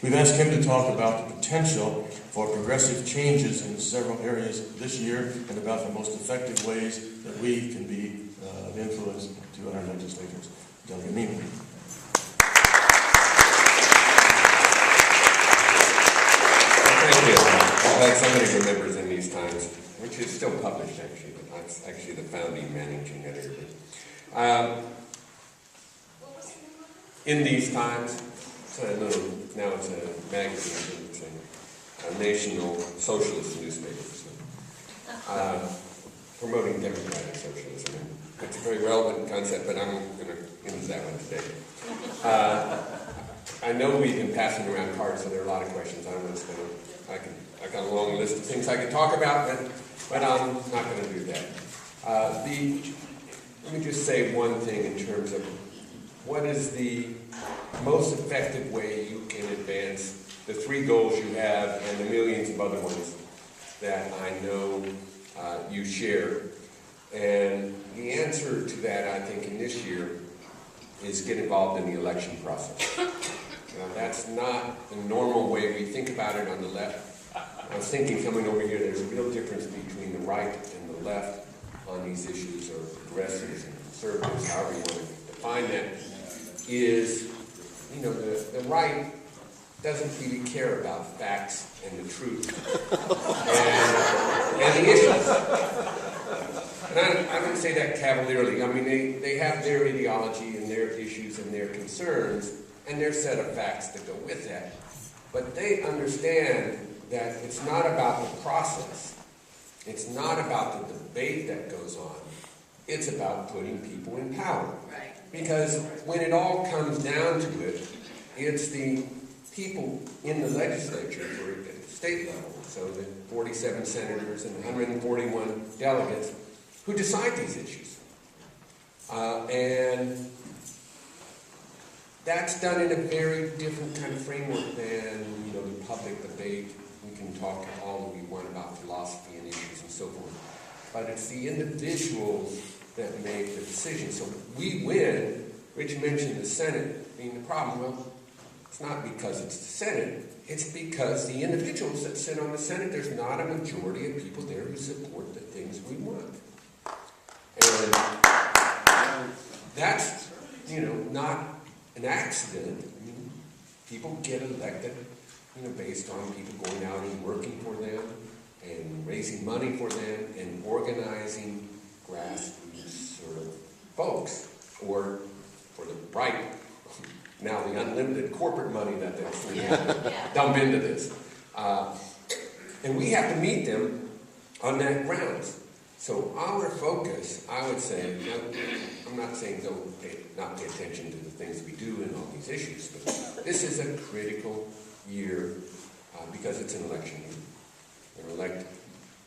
We've asked him to talk about the potential for progressive changes in several areas this year and about the most effective ways that we can be of influence to our legislators. Delegate Niemann. Thank you. I'm glad somebody remembers In These Times, which is still published actually, but I'm actually the founding managing editor. In These Times, now it's a magazine, it's a national socialist newspaper, so, promoting democratic socialism. It's a very relevant concept, but I'm going to get into that one today. I know we've been passing around cards, so there are a lot of questions. I got a long list of things I could talk about, but I'm not going to do that. Let me just say one thing in terms of what is the most effective way you can advance the 3 goals you have and the millions of other ones that I know you share. And the answer to that, I think, in this year is get involved in the election process. Now, that's not the normal way we think about it on the left. I was thinking coming over here, there's a real difference between the right and the left on these issues, or progressives and conservatives, however you want to define that, is, the right doesn't really care about facts and the truth and the issues. And I don't say that cavalierly. I mean, they have their ideology and their issues and their concerns and their set of facts that go with that. But they understand that it's not about the process. It's not about the debate that goes on. It's about putting people in power. Right. Because when it all comes down to it, it's the people in the legislature, or at the state level, so the 47 senators and 141 delegates, who decide these issues. And that's done in a very different kind of framework than, the public debate. We can talk all that we want about philosophy and issues and so forth. But it's the individuals that make the decision. So we win. Rich mentioned the Senate being the problem. Well, it's not because it's the Senate. It's because the individuals that sit on the Senate, there's not a majority of people there who support the things we want. And that's, not an accident. I mean, people get elected, based on people going out and working for them and raising money for them and organizing grassroots sort of folks, or for the right, now the unlimited corporate money that they're dump into this. And we have to meet them on that grounds. So our focus, I would say, I'm not saying not pay attention to the things we do in all these issues, but this is a critical year because it's an election year. We're going to elect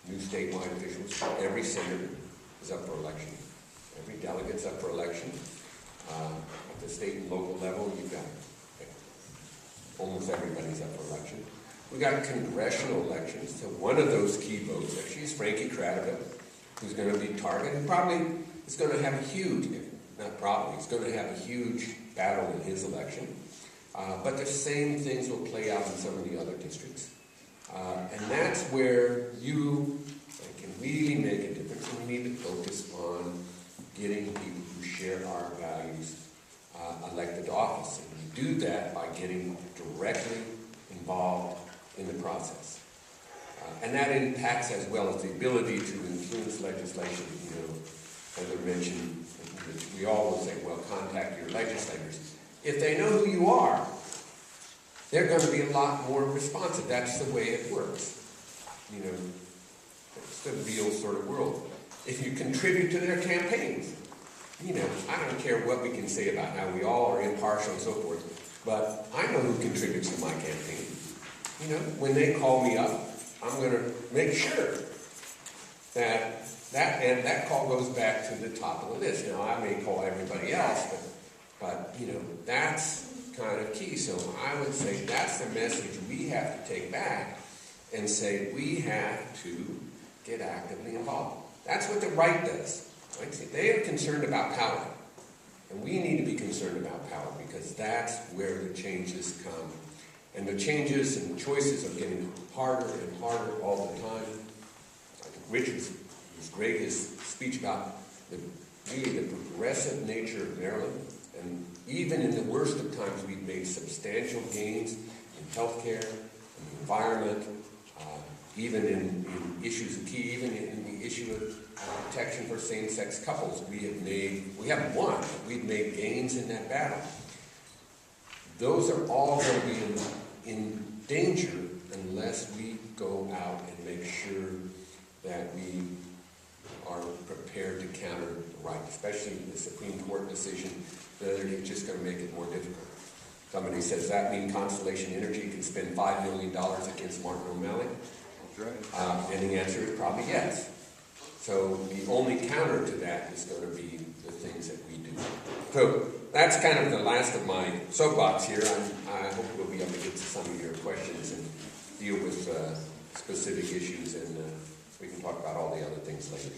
new statewide officials. Every senator is up for election. Every delegate's up for election. At the state and local level, you've got almost everybody's up for election. We got congressional elections. So one of those key votes actually is Frankie Craddock, who's going to be targeted. Probably is going to have a huge, not probably, he's going to have a huge battle in his election. But the same things will play out in some of the other districts. And that's where you can really make a difference. And we need to focus on getting people who share our values elected to office. And we do that by getting directly involved in the process. And that impacts as well as the ability to influence legislation. As I mentioned, we all will say, well, contact your legislators. If they know who you are, they're going to be a lot more responsive. That's the way it works. It's the real sort of world. If you contribute to their campaigns, I don't care what we can say about how we all are impartial and so forth, but I know who contributes to my campaign. When they call me up, I'm going to make sure that call goes back to the top of the list. Now, I may call everybody else, but that's kind of key. So I would say that's the message we have to take back and say we have to get actively involved. That's what the right does. Right? They are concerned about power. And we need to be concerned about power because that's where the changes come. And the changes and choices are getting harder and harder all the time. I think Rich was great, his speech about really the progressive nature of Maryland. And even in the worst of times, we've made substantial gains in healthcare, in the environment, even in issues of key, even in the issue of protection for same-sex couples. We haven't won, but we've made gains in that battle. Those are all going to be in danger unless we go out and make sure that we are prepared to counter the right, especially the Supreme Court decision. They're just going to make it more difficult. Somebody says, does that mean Constellation Energy can spend $5 million against Martin O'Malley? That's right. And the answer is probably yes. So the only counter to that is going to be the things that we do. So that's kind of the last of my soapbox here. I hope we'll be able to get to some of your questions and deal with specific issues, and we can talk about all the other things later.